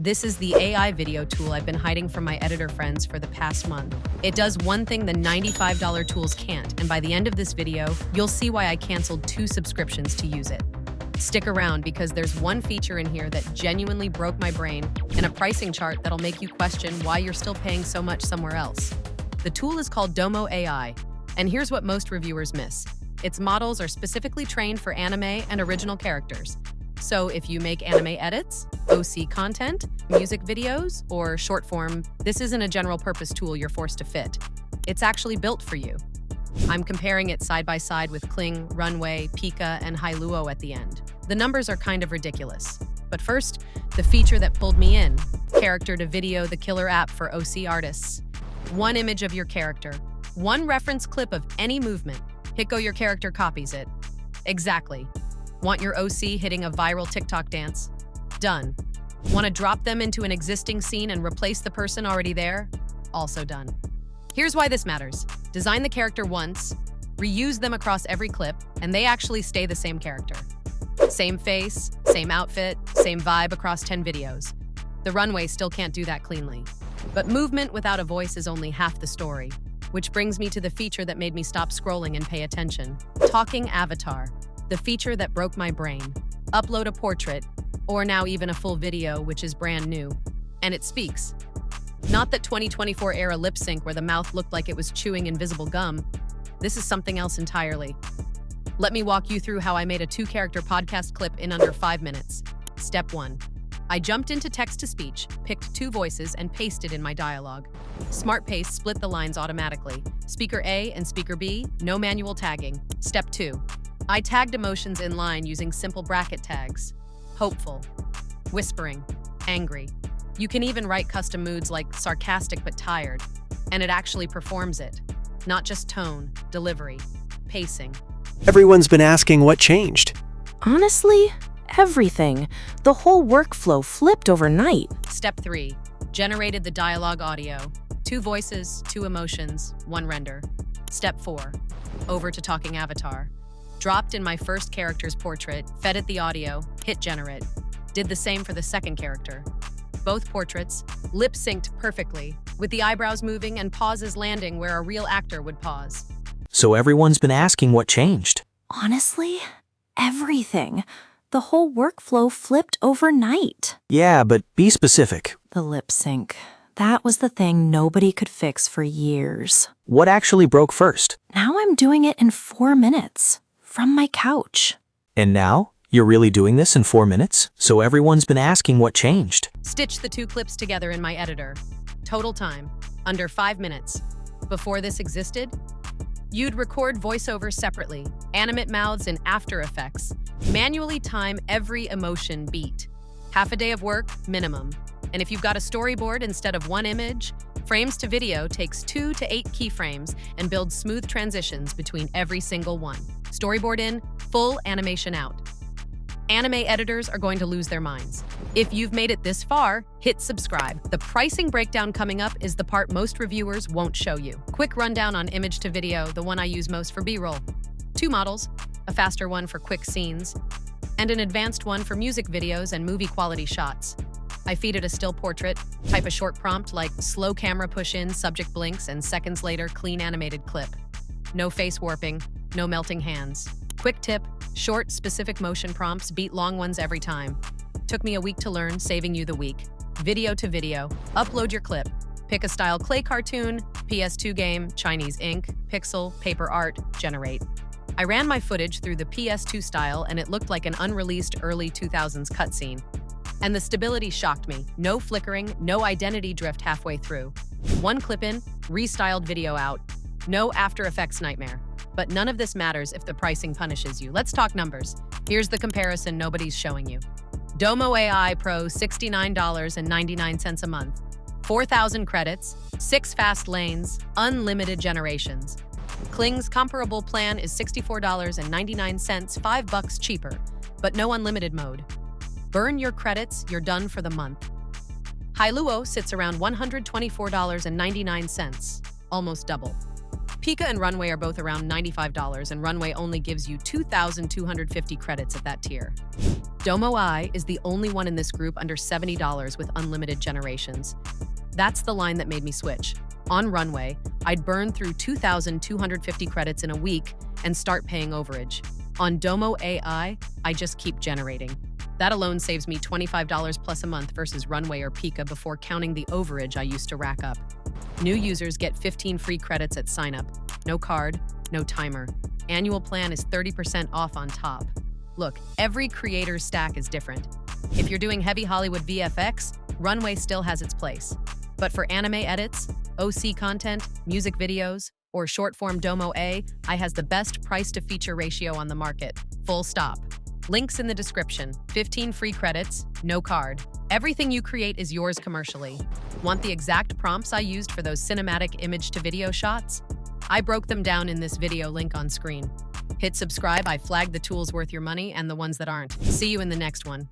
This is the AI video tool I've been hiding from my editor friends for the past month. It does one thing the $95 tools can't, and by the end of this video, you'll see why I canceled 2 subscriptions to use it. Stick around because there's one feature in here that genuinely broke my brain and a pricing chart that'll make you question why you're still paying so much somewhere else. The tool is called DomoAI, and here's what most reviewers miss. Its models are specifically trained for anime and original characters. So if you make anime edits, OC content, music videos, or short form, this isn't a general purpose tool you're forced to fit. It's actually built for you. I'm comparing it side by side with Kling, Runway, Pika, and Hailuo at the end. The numbers are kind of ridiculous. But first, the feature that pulled me in. Character to video, the killer app for OC artists. One image of your character. One reference clip of any movement. Hit go, your character copies it. Exactly. Want your OC hitting a viral TikTok dance? Done. Want to drop them into an existing scene and replace the person already there? Also done. Here's why this matters. Design the character once, reuse them across every clip, and they actually stay the same character. Same face, same outfit, same vibe across 10 videos. The Runway still can't do that cleanly. But movement without a voice is only half the story, which brings me to the feature that made me stop scrolling and pay attention. Talking avatar. The feature that broke my brain. Upload a portrait, or now even a full video, which is brand new, and it speaks. Not that 2024 era lip sync where the mouth looked like it was chewing invisible gum. This is something else entirely. Let me walk you through how I made a 2-character podcast clip in under 5 minutes. Step 1. I jumped into text-to-speech, picked 2 voices, and pasted in my dialogue. Smart Paste split the lines automatically. Speaker A and Speaker B, no manual tagging. Step 2. I tagged emotions in line using simple bracket tags. Hopeful, whispering, angry. You can even write custom moods like sarcastic but tired, and it actually performs it. Not just tone, delivery, pacing. Everyone's been asking what changed. Honestly, everything. The whole workflow flipped overnight. Step 3. Generated the dialogue audio. 2 voices, 2 emotions, 1 render. Step 4. Over to talking avatar. Dropped in my first character's portrait, fed it the audio, hit generate. Did the same for the second character. Both portraits lip-synced perfectly, with the eyebrows moving and pauses landing where a real actor would pause. So everyone's been asking what changed. Honestly, everything. The whole workflow flipped overnight. Yeah, but be specific. The lip sync. That was the thing nobody could fix for years. What actually broke first? Now I'm doing it in 4 minutes. From my couch. And now? You're really doing this in 4 minutes? So everyone's been asking what changed. Stitch the 2 clips together in my editor. Total time, under 5 minutes. Before this existed, you'd record voiceovers separately, animate mouths in After Effects, manually time every emotion beat. Half a day of work, minimum. And if you've got a storyboard instead of 1 image, frames to video takes 2 to 8 keyframes and builds smooth transitions between every single one. Storyboard in, full animation out. Anime editors are going to lose their minds. If you've made it this far, hit subscribe. The pricing breakdown coming up is the part most reviewers won't show you. Quick rundown on image to video, the one I use most for B-roll. 2 models, a faster one for quick scenes, and an advanced one for music videos and movie quality shots. I feed it a still portrait, type a short prompt like slow camera push in, subject blinks, and seconds later, clean animated clip. No face warping, no melting hands. Quick tip, short, specific motion prompts beat long ones every time. Took me a week to learn, saving you the week. Video to video, upload your clip. Pick a style: clay cartoon, PS2 game, Chinese ink, pixel, paper art, generate. I ran my footage through the PS2 style and it looked like an unreleased early 2000s cutscene. And the stability shocked me. No flickering, no identity drift halfway through. 1 clip in, restyled video out. No After Effects nightmare. But none of this matters if the pricing punishes you. Let's talk numbers. Here's the comparison nobody's showing you. DomoAI Pro, $69.99 a month. 4,000 credits, 6 fast lanes, unlimited generations. Kling's comparable plan is $64.99, $5 cheaper, but no unlimited mode. Burn your credits, you're done for the month. Hailuo sits around $124.99, almost double. Pika and Runway are both around $95, and Runway only gives you 2,250 credits at that tier. DomoAI is the only one in this group under $70 with unlimited generations. That's the line that made me switch. On Runway, I'd burn through 2,250 credits in a week and start paying overage. On DomoAI, I just keep generating. That alone saves me $25 plus a month versus Runway or Pika before counting the overage I used to rack up. New users get 15 free credits at sign-up. No card, no timer. Annual plan is 30% off on top. Look, every creator's stack is different. If you're doing heavy Hollywood VFX, Runway still has its place. But for anime edits, OC content, music videos, or short-form DomoAI, I has the best price-to-feature ratio on the market. Full stop. Links in the description. 15 free credits, no card. Everything you create is yours commercially. Want the exact prompts I used for those cinematic image-to-video shots? I broke them down in this video link on screen. Hit subscribe, I flagged the tools worth your money and the ones that aren't. See you in the next one.